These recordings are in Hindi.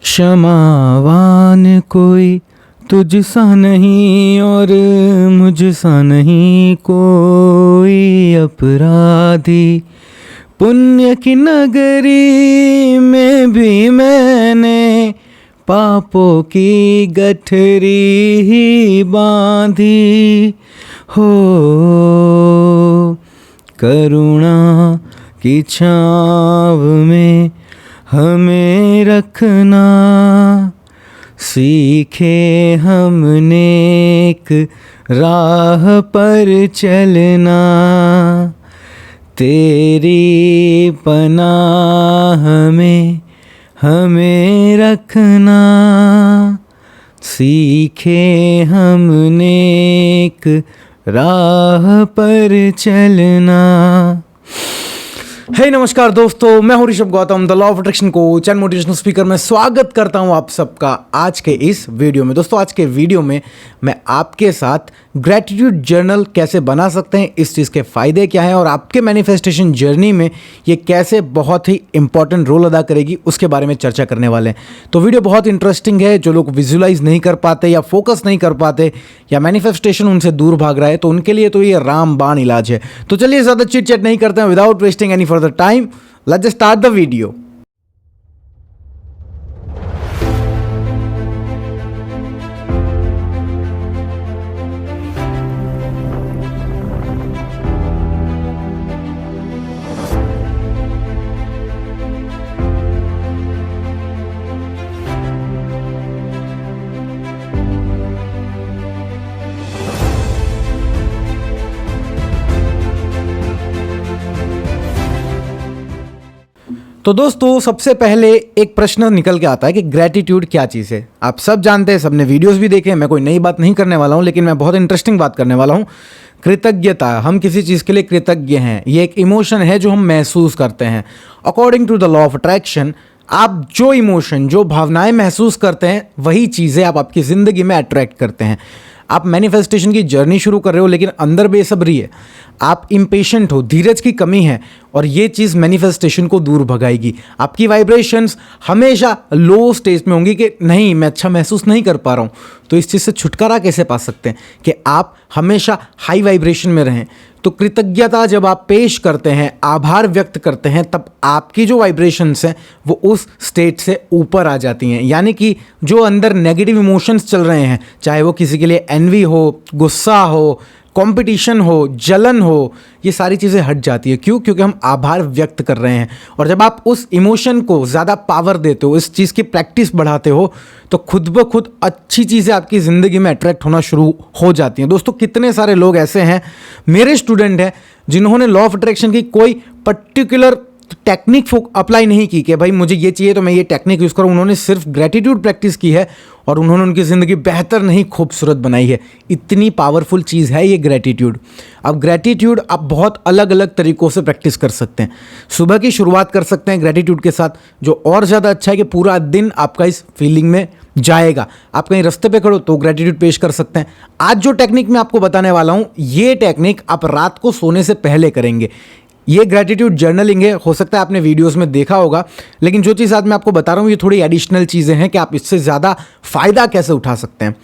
क्षमावान कोई तुझसा नहीं और मुझसा नहीं कोई अपराधी। पुण्य की नगरी में भी मैंने पापों की गठरी ही बांधी हो। करुणा की छाँव में हमें रखना, सीखे हमने एक राह पर चलना। तेरी पनाह में हमें रखना, सीखे हमने एक राह पर चलना। हे नमस्कार दोस्तों, मैं हूं Rishabh Gautam, the law of attraction coach and motivational speaker में स्वागत करता हूं आप सबका आज के इस वीडियो में। दोस्तों आज के वीडियो में मैं आपके साथ ग्रैटिट्यूड जर्नल कैसे बना सकते हैं, इस चीज़ के फ़ायदे क्या हैं और आपके मैनिफेस्टेशन जर्नी में ये कैसे बहुत ही इंपॉर्टेंट रोल अदा करेगी उसके बारे में चर्चा करने वाले हैं। तो वीडियो बहुत इंटरेस्टिंग है। जो लोग विजुलाइज नहीं कर पाते या फोकस नहीं कर पाते या मैनिफेस्टेशन उनसे दूर भाग रहा है, तो उनके लिए तो ये रामबाण इलाज है। तो चलिए ज़्यादा चिट चैट नहीं करते हैं, without wasting any further time let's start the video. तो दोस्तों सबसे पहले एक प्रश्न निकल के आता है कि ग्रैटिट्यूड क्या चीज़ है। आप सब जानते हैं, सबने वीडियोस भी देखे हैं, मैं कोई नई बात नहीं करने वाला हूं, लेकिन मैं बहुत इंटरेस्टिंग बात करने वाला हूं। कृतज्ञता, हम किसी चीज़ के लिए कृतज्ञ हैं, ये एक इमोशन है जो हम महसूस करते हैं। According to the law of attraction, आप जो इमोशन, जो भावनाएं महसूस करते हैं, वही चीज़ें आप आपकी ज़िंदगी में अट्रैक्ट करते हैं। आप मैनिफेस्टेशन की जर्नी शुरू कर रहे हो लेकिन अंदर बेसब्री है, आप इम्पेशेंट हो, धीरज की कमी है, और ये चीज़ मैनिफेस्टेशन को दूर भगाएगी। आपकी वाइब्रेशंस हमेशा लो स्टेज में होंगी कि नहीं, मैं अच्छा महसूस नहीं कर पा रहा हूँ। तो इस चीज़ से छुटकारा कैसे पा सकते हैं कि आप हमेशा हाई वाइब्रेशन में रहें। तो कृतज्ञता जब आप पेश करते हैं, आभार व्यक्त करते हैं, तब आपकी जो वाइब्रेशंस हैं वो उस स्टेट से ऊपर आ जाती हैं। यानी कि जो अंदर नेगेटिव इमोशंस चल रहे हैं, चाहे वो किसी के लिए एनवी हो, गुस्सा हो, कंपटीशन हो, जलन हो, ये सारी चीज़ें हट जाती है। क्यों? क्योंकि हम आभार व्यक्त कर रहे हैं। और जब आप उस इमोशन को ज़्यादा पावर देते हो, इस चीज़ की प्रैक्टिस बढ़ाते हो, तो खुद ब खुद अच्छी चीज़ें आपकी ज़िंदगी में अट्रैक्ट होना शुरू हो जाती हैं। दोस्तों कितने सारे लोग ऐसे हैं, मेरे स्टूडेंट हैं, जिन्होंने लॉ ऑफ अट्रैक्शन की कोई पर्टिकुलर टेक्निक अप्लाई नहीं की कि भाई मुझे ये चाहिए तो मैं ये टेक्निक यूज़ करूँ। उन्होंने सिर्फ ग्रैटिट्यूड प्रैक्टिस की है और उन्होंने उनकी ज़िंदगी बेहतर नहीं खूबसूरत बनाई है। इतनी पावरफुल चीज़ है ये ग्रैटिट्यूड। अब ग्रैटिट्यूड आप बहुत अलग अलग तरीक़ों से प्रैक्टिस कर सकते हैं। सुबह की शुरुआत कर सकते हैं ग्रैटिट्यूड के साथ, जो और ज़्यादा अच्छा है कि पूरा दिन आपका इस फीलिंग में जाएगा। आप कहीं रास्ते पे खड़ो तो ग्रैटिट्यूड पेश कर सकते हैं। आज जो टेक्निक मैं आपको बताने वाला हूँ, ये टेक्निक आप रात को सोने से पहले करेंगे। ये ग्रैटिट्यूड जर्नलिंग है। हो सकता है आपने वीडियोस में देखा होगा, लेकिन जो चीज़ आज मैं आपको बता रहा हूँ ये थोड़ी एडिशनल चीज़ें हैं कि आप इससे ज़्यादा फ़ायदा कैसे उठा सकते हैं।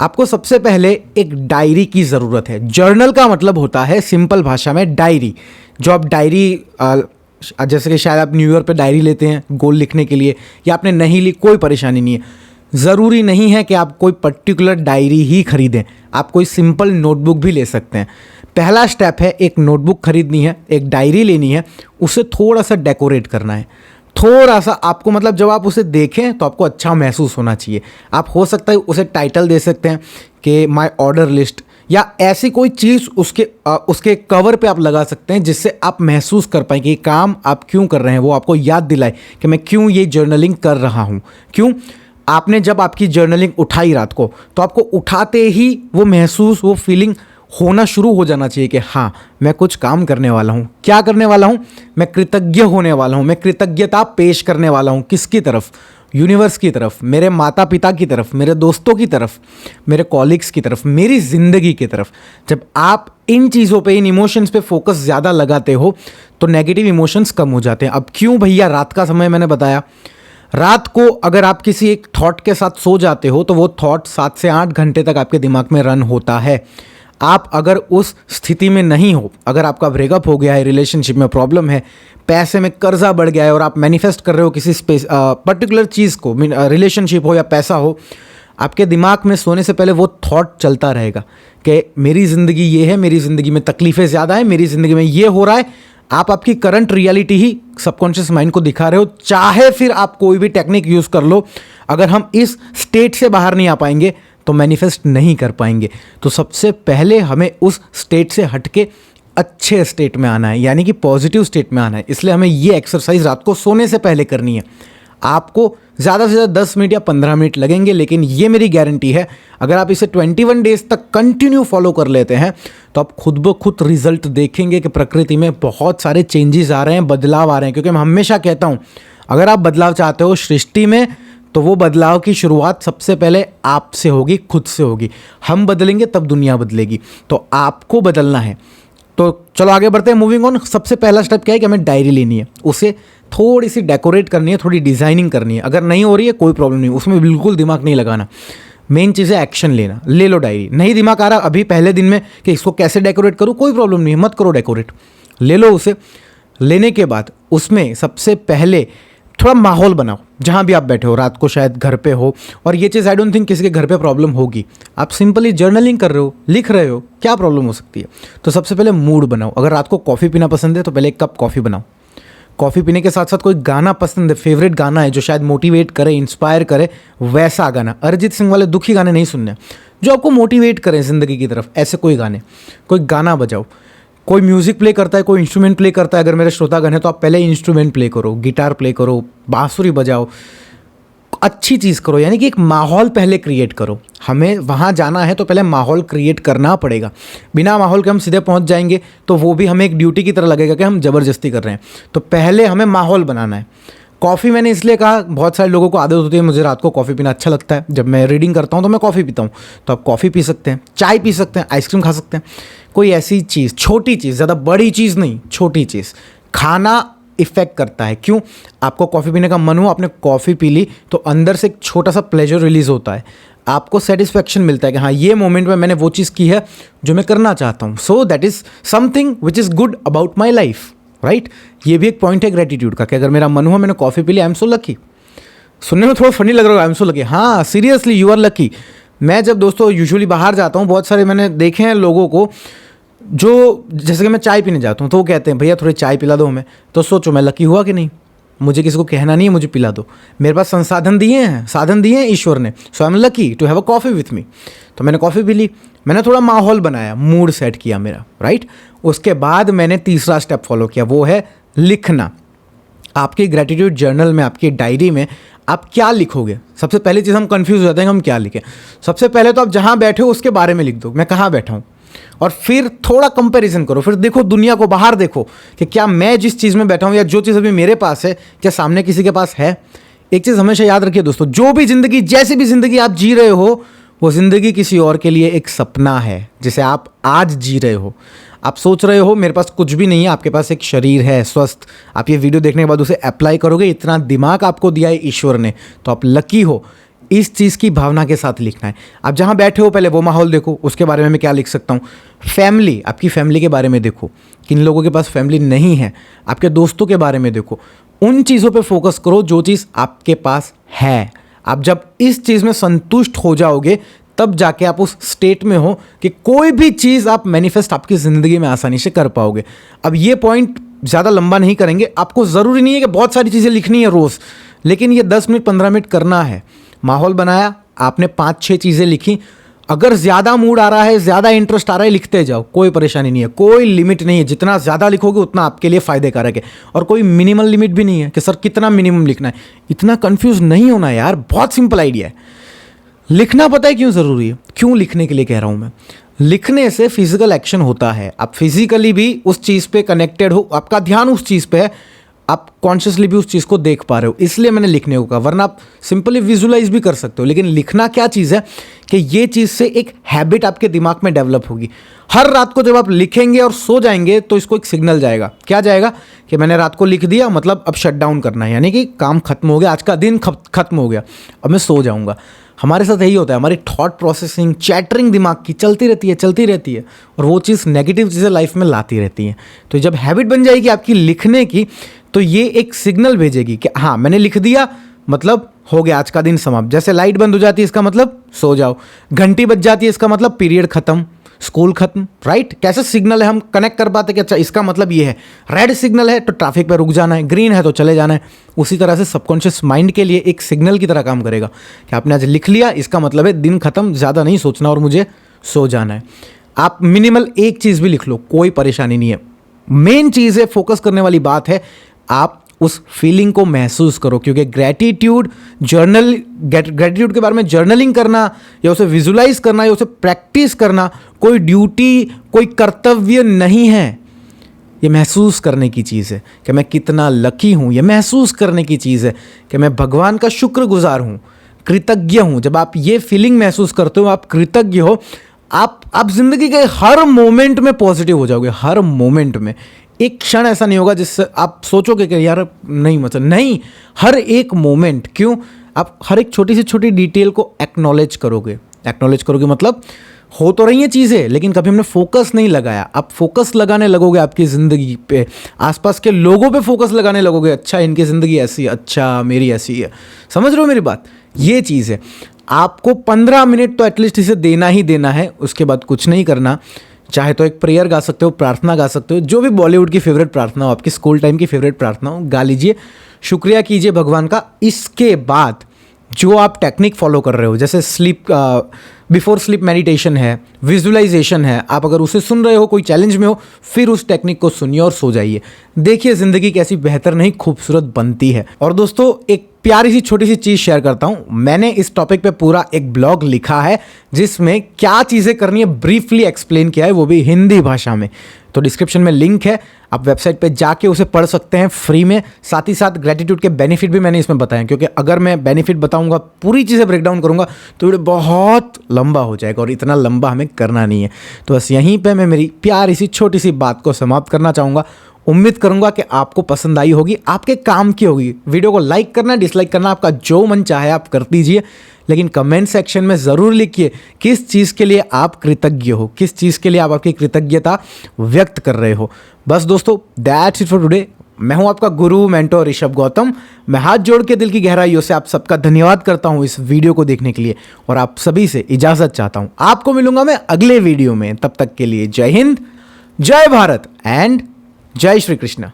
आपको सबसे पहले एक डायरी की ज़रूरत है। जर्नल का मतलब होता है सिंपल भाषा में डायरी। जो आप डायरी जैसे कि शायद आप न्यू ईयर पे डायरी लेते हैं गोल लिखने के लिए, या आपने नहीं ली, कोई परेशानी नहीं है। ज़रूरी नहीं है कि आप कोई पर्टिकुलर डायरी ही खरीदें, आप कोई सिंपल नोटबुक भी ले सकते हैं। पहला स्टेप है, एक नोटबुक खरीदनी है, एक डायरी लेनी है, उसे थोड़ा सा डेकोरेट करना है। थोड़ा सा आपको, मतलब जब आप उसे देखें तो आपको अच्छा महसूस होना चाहिए। आप हो सकता है उसे टाइटल दे सकते हैं कि माय ऑर्डर लिस्ट, या ऐसी कोई चीज़ उसके कवर पे आप लगा सकते हैं जिससे आप महसूस कर पाएँ कि ये काम आप क्यों कर रहे हैं, वो आपको याद दिलाए कि मैं क्यों ये जर्नलिंग कर रहा हूँ। क्यों? आपने जब आपकी जर्नलिंग उठाई रात को, तो आपको उठाते ही वो महसूस, वो फीलिंग होना शुरू हो जाना चाहिए कि हाँ, मैं कुछ काम करने वाला हूँ। क्या करने वाला हूँ? मैं कृतज्ञ होने वाला हूँ। मैं कृतज्ञता पेश करने वाला हूँ। किसकी तरफ? यूनिवर्स की तरफ, मेरे माता पिता की तरफ, मेरे दोस्तों की तरफ, मेरे कॉलिग्स की तरफ, मेरी ज़िंदगी की तरफ। जब आप इन चीज़ों पे, इन इमोशंस पे फोकस ज़्यादा लगाते हो तो नेगेटिव इमोशंस कम हो जाते हैं। अब क्यों भैया रात का समय मैंने बताया? रात को अगर आप किसी एक थॉट के साथ सो जाते हो तो वो थॉट 7 से 8 घंटे तक आपके दिमाग में रन होता है। आप अगर उस स्थिति में नहीं हो, अगर आपका ब्रेकअप हो गया है, रिलेशनशिप में प्रॉब्लम है, पैसे में कर्जा बढ़ गया है और आप मैनिफेस्ट कर रहे हो किसी पर्टिकुलर चीज़ को, रिलेशनशिप हो या पैसा हो, आपके दिमाग में सोने से पहले वो थॉट चलता रहेगा कि मेरी ज़िंदगी ये है, मेरी ज़िंदगी में तकलीफ़ें ज़्यादा है, मेरी ज़िंदगी में ये हो रहा है। आप आपकी करंट रियलिटी ही सबकॉन्शियस माइंड को दिखा रहे हो, चाहे फिर आप कोई भी टेक्निक यूज़ कर लो। अगर हम इस स्टेट से बाहर नहीं आ पाएंगे तो मैनिफेस्ट नहीं कर पाएंगे। तो सबसे पहले हमें उस स्टेट से हटके अच्छे स्टेट में आना है, यानी कि पॉजिटिव स्टेट में आना है। इसलिए हमें ये एक्सरसाइज रात को सोने से पहले करनी है। आपको ज़्यादा से ज़्यादा 10 मिनट या 15 मिनट लगेंगे, लेकिन ये मेरी गारंटी है, अगर आप इसे 21 डेज तक कंटिन्यू फॉलो कर लेते हैं तो आप खुद ब खुद रिजल्ट देखेंगे कि प्रकृति में बहुत सारे चेंजेस आ रहे हैं, बदलाव आ रहे हैं। क्योंकि मैं हमेशा कहता हूँ, अगर आप बदलाव चाहते हो सृष्टि में, तो वो बदलाव की शुरुआत सबसे पहले आपसे होगी, खुद से होगी। हम बदलेंगे तब दुनिया बदलेगी। तो आपको बदलना है। तो चलो आगे बढ़ते हैं, मूविंग ऑन। सबसे पहला स्टेप क्या है कि हमें डायरी लेनी है, उसे थोड़ी सी डेकोरेट करनी है, थोड़ी डिज़ाइनिंग करनी है। अगर नहीं हो रही है कोई प्रॉब्लम नहीं, उसमें बिल्कुल दिमाग नहीं लगाना। मेन चीज़ है एक्शन लेना। ले लो डायरी। नहीं दिमाग आ रहा अभी पहले दिन में कि इसको कैसे डेकोरेट करूँ, कोई प्रॉब्लम नहीं है, मत करो डेकोरेट। ले लो उसे। लेने के बाद उसमें सबसे पहले थोड़ा माहौल बनाओ, जहाँ भी आप बैठे हो, रात को शायद घर पे हो। और ये चीज़ आई डोंट थिंक किसी के घर पे प्रॉब्लम होगी। आप सिंपली जर्नलिंग कर रहे हो, लिख रहे हो, क्या प्रॉब्लम हो सकती है। तो सबसे पहले मूड बनाओ। अगर रात को कॉफ़ी पीना पसंद है तो पहले 1 कप कॉफ़ी बनाओ। कॉफ़ी पीने के साथ साथ कोई गाना पसंद है, फेवरेट गाना है जो शायद मोटिवेट करे, इंस्पायर करे, वैसा गाना। अरिजीत सिंह वाले दुखी गाने नहीं सुनने, जो आपको मोटिवेट करें ज़िंदगी की तरफ, ऐसे कोई गाने, कोई गाना बजाओ। कोई म्यूज़िक प्ले करता है, कोई इंस्ट्रूमेंट प्ले करता है। अगर मेरे श्रोतागण है तो आप पहले इंस्ट्रूमेंट प्ले करो, गिटार प्ले करो, बांसुरी बजाओ, अच्छी चीज़ करो। यानी कि एक माहौल पहले क्रिएट करो। हमें वहाँ जाना है तो पहले माहौल क्रिएट करना पड़ेगा। बिना माहौल के हम सीधे पहुँच जाएंगे तो वो भी हमें एक ड्यूटी की तरह लगेगा कि हम ज़बरदस्ती कर रहे हैं। तो पहले हमें माहौल बनाना है। कॉफ़ी मैंने इसलिए कहा, बहुत सारे लोगों को आदत होती है, मुझे रात को कॉफ़ी पीना अच्छा लगता है, जब मैं रीडिंग करता हूँ तो मैं कॉफ़ी पीता हूँ। तो आप कॉफ़ी पी सकते हैं, चाय पी सकते हैं, आइसक्रीम खा सकते हैं। कोई ऐसी चीज़, छोटी चीज़, ज़्यादा बड़ी चीज़ नहीं, छोटी चीज़। खाना इफ़ेक्ट करता है। क्यों? आपको कॉफ़ी पीने का मन हो, आपने कॉफ़ी पी ली तो अंदर से एक छोटा सा प्लेजर रिलीज़ होता है, आपको सेटिस्फेक्शन मिलता है कि हाँ, ये मोमेंट में मैंने वो चीज़ की है जो मैं करना चाहता हूँ। So that is something which is good about my life, right. ये भी एक पॉइंट है ग्रेटिट्यूड का कि अगर मेरा मन हुआ, मैंने कॉफ़ी पी ली, आई एम सो लकी। सुनने में थोड़ा फनी लग रहा है, आई एम सो लकी। हाँ, सीरियसली यू आर लकी। मैं जब दोस्तों यूजुअली बाहर जाता हूँ, बहुत सारे मैंने देखे हैं लोगों को, जो जैसे कि मैं चाय पीने जाता हूँ तो वो कहते हैं भैया थोड़ी चाय पिला दो हमें। तो सोचो मैं लकी हुआ कि नहीं। मुझे किसी को कहना नहीं है मुझे पिला दो, मेरे पास संसाधन दिए हैं, साधन दिए हैं ईश्वर ने। So I am lucky to have a coffee with me. तो मैंने कॉफ़ी पी ली, मैंने थोड़ा माहौल बनाया, मूड सेट किया मेरा, राइट। उसके बाद मैंने तीसरा स्टेप फॉलो किया, वो है लिखना। आपकी ग्रेटिट्यूड जर्नल में, आपकी डायरी में आप क्या लिखोगे। सबसे पहली चीज़ हम कंफ्यूज हो जाते हैं हम क्या लिखें। सबसे पहले तो आप जहाँ बैठे हो उसके बारे में लिख दो, मैं कहाँ बैठा हूँ। और फिर थोड़ा कंपैरिजन करो, फिर देखो दुनिया को, बाहर देखो कि क्या मैं जिस चीज़ में बैठा हूँ या जो चीज़ अभी मेरे पास है, क्या सामने किसी के पास है। एक चीज़ हमेशा याद रखिए दोस्तों, जो भी ज़िंदगी, जैसी भी ज़िंदगी आप जी रहे हो, वो ज़िंदगी किसी और के लिए एक सपना है जिसे आप आज जी रहे हो। आप सोच रहे हो मेरे पास कुछ भी नहीं है, आपके पास एक शरीर है स्वस्थ। आप ये वीडियो देखने के बाद उसे अप्लाई करोगे, इतना दिमाग आपको दिया है ईश्वर ने, तो आप लकी हो। इस चीज़ की भावना के साथ लिखना है। आप जहाँ बैठे हो पहले वो माहौल देखो, उसके बारे में मैं क्या लिख सकता हूँ। फैमिली, आपकी फैमिली के बारे में देखो, किन लोगों के पास फैमिली नहीं है। आपके दोस्तों के बारे में देखो। उन चीज़ों पे फोकस करो जो चीज़ आपके पास है। आप जब इस चीज़ में संतुष्ट हो जाओगे तब जाके आप उस स्टेट में हो कि कोई भी चीज़ आप मैनिफेस्ट आपकी ज़िंदगी में आसानी से कर पाओगे। अब ये पॉइंट ज़्यादा लंबा नहीं करेंगे, आपको ज़रूरी नहीं है कि बहुत सारी चीज़ें लिखनी है रोज़, लेकिन ये 10 मिनट 15 मिनट करना है। माहौल बनाया, आपने 5-6 चीज़ें लिखी। अगर ज़्यादा मूड आ रहा है, ज़्यादा इंटरेस्ट आ रहा है, लिखते जाओ, कोई परेशानी नहीं है, कोई लिमिट नहीं है। जितना ज़्यादा लिखोगे उतना आपके लिए फ़ायदेकारक है। और कोई मिनिमल लिमिट भी नहीं है कि सर कितना मिनिमम लिखना है। इतना कंफ्यूज नहीं होना है यार, बहुत सिंपल आइडिया है। लिखना पता है क्यों ज़रूरी है, क्यों लिखने के लिए कह रहा हूँ मैं। लिखने से फिजिकल एक्शन होता है, आप फिजिकली भी उस चीज़ पे कनेक्टेड हो, आपका ध्यान उस चीज़ पे है, आप कॉन्शियसली भी उस चीज़ को देख पा रहे हो, इसलिए मैंने लिखने को कहा। वरना आप सिंपली विजुलाइज भी कर सकते हो, लेकिन लिखना क्या चीज़ है कि ये चीज़ से एक हैबिट आपके दिमाग में डेवलप होगी। हर रात को जब आप लिखेंगे और सो जाएंगे तो इसको एक सिग्नल जाएगा। क्या जाएगा कि मैंने रात को लिख दिया, मतलब अब शट डाउन करना है, यानी कि काम खत्म हो गया, आज का दिन खत्म हो गया, अब मैं सो जाऊंगा। हमारे साथ यही होता है, हमारी थॉट प्रोसेसिंग, चैटरिंग दिमाग की चलती रहती है और वो चीज़ नेगेटिव चीज़ें लाइफ में लाती रहती हैं। तो जब हैबिट बन जाएगी आपकी लिखने की, तो ये एक सिग्नल भेजेगी कि हाँ मैंने लिख दिया, मतलब हो गया आज का दिन समाप्त। जैसे लाइट बंद हो जाती है इसका मतलब सो जाओ, घंटी बज जाती है इसका मतलब पीरियड खत्म, स्कूल खत्म, राइट। कैसे सिग्नल है हम कनेक्ट कर पाते कि अच्छा इसका मतलब ये है, रेड सिग्नल है तो ट्रैफिक पे रुक जाना है, ग्रीन है तो चले जाना है। उसी तरह से सबकॉन्शियस माइंड के लिए एक सिग्नल की तरह काम करेगा कि आपने आज लिख लिया, इसका मतलब है दिन खत्म, ज़्यादा नहीं सोचना और मुझे सो जाना है। आप मिनिमल एक चीज़ भी लिख लो, कोई परेशानी नहीं है। मेन चीज़ है, फोकस करने वाली बात है, आप उस फीलिंग को महसूस करो। क्योंकि ग्रैटिट्यूड के बारे में जर्नलिंग करना या उसे विजुलाइज करना या उसे प्रैक्टिस करना कोई ड्यूटी, कोई कर्तव्य नहीं है। ये महसूस करने की चीज़ है कि मैं कितना लकी हूँ। ये महसूस करने की चीज़ है कि मैं भगवान का शुक्रगुजार हूँ, कृतज्ञ हूँ। जब आप ये फीलिंग महसूस करते हो, आप कृतज्ञ हो, आप जिंदगी के हर मोमेंट में पॉजिटिव हो जाओगे। हर मोमेंट में एक क्षण ऐसा नहीं होगा जिससे आप सोचोगे कि यार नहीं, मतलब नहीं, हर एक मोमेंट। क्यों? आप हर एक छोटी से छोटी डिटेल को एक्नॉलेज करोगे मतलब हो तो रही हैं चीज़ें, लेकिन कभी हमने फोकस नहीं लगाया। आप फोकस लगाने लगोगे आपकी ज़िंदगी पे, आसपास के लोगों पे फोकस लगाने लगोगे। अच्छा इनकी ज़िंदगी ऐसी है, अच्छा मेरी ऐसी है। समझ रहे हो मेरी बात? ये चीज़ है। आपको 15 मिनट तो एटलीस्ट इसे देना ही देना है, उसके बाद कुछ नहीं करना। चाहे तो एक प्रेयर गा सकते हो, प्रार्थना गा सकते हो, जो भी बॉलीवुड की फेवरेट प्रार्थना हो, आपकी स्कूल टाइम की फेवरेट प्रार्थना हो, गा लीजिए, शुक्रिया कीजिए भगवान का। इसके बाद जो आप टेक्निक फॉलो कर रहे हो, जैसे बिफोर स्लीप मेडिटेशन है, विजुअलाइजेशन है, आप अगर उसे सुन रहे हो, कोई चैलेंज में हो, फिर उस टेक्निक को सुनिए और सो जाइए। देखिए ज़िंदगी कैसी बेहतर नहीं खूबसूरत बनती है। और दोस्तों एक प्यारी सी छोटी सी चीज़ शेयर करता हूँ। मैंने इस टॉपिक पे पूरा एक ब्लॉग लिखा है जिसमें क्या चीज़ें करनी है ब्रीफली एक्सप्लेन किया है, वो भी हिंदी भाषा में। तो डिस्क्रिप्शन में लिंक है, आप वेबसाइट पे जाके उसे पढ़ सकते हैं फ्री में। साथ ही साथ ग्रेटिट्यूड के बेनिफिट भी मैंने इसमें बताए, क्योंकि अगर मैं बेनिफिट बताऊंगा, पूरी चीज़ें ब्रेक डाउन करूंगा तो वीडियो बहुत लंबा हो जाएगा और इतना लंबा हमें करना नहीं है। तो बस यहीं पे मैं मेरी प्यारी सी छोटी सी बात को समाप्त करना चाहूँगा। उम्मीद करूंगा कि आपको पसंद आई होगी, आपके काम की होगी। वीडियो को लाइक करना, डिसलाइक करना आपका जो मन चाहे आप कर दीजिए, लेकिन कमेंट सेक्शन में ज़रूर लिखिए किस चीज़ के लिए आप कृतज्ञ हो, किस चीज़ के लिए आप आपकी कृतज्ञता व्यक्त कर रहे हो। बस दोस्तों दैट्स इट फॉर टुडे। मैं हूं आपका गुरु मेंटोर ऋषभ गौतम। मैं हाथ जोड़ के दिल की गहराइयों से आप सबका धन्यवाद करता हूं इस वीडियो को देखने के लिए, और आप सभी से इजाज़त चाहता हूं। आपको मिलूंगा मैं अगले वीडियो में। तब तक के लिए जय हिंद, जय भारत एंड जय श्री कृष्ण।